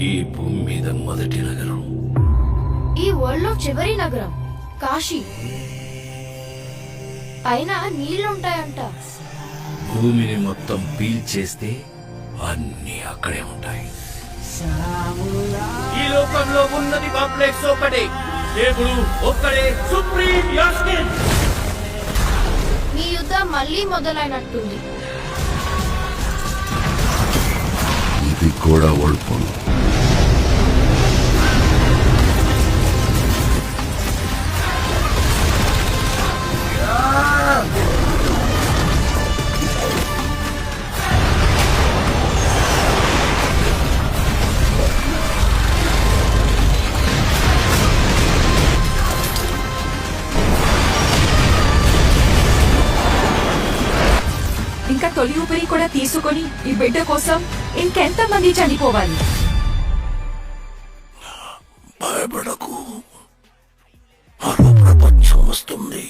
ఈ భూమి మీద మొదటి నగరం, ఈ వరల్డ్ లో చివరి నగరం కాశీ. పైన నీళ్లుంటాయంట. భూమిని మొత్తం పీల్చేస్తే అన్ని అక్కడే ఉంటాయి. ఈ లోకంలో ఉన్నది కాంప్లెక్స్ ఒకటే, దేవుడు ఒక్కడే సుప్రీం యాస్కిన్. మీ యుద్ధం మళ్ళీ మొదలైనట్టుంది. ఇది కూడా ఓడిపోను. ఇంకా తొలి ఊపిరి కూడా తీసుకొని ఈ బిడ్డ కోసం ఇంకెంత మంది చనిపోవాలి? భయపడకు, మరో ప్రపంచం వస్తుంది.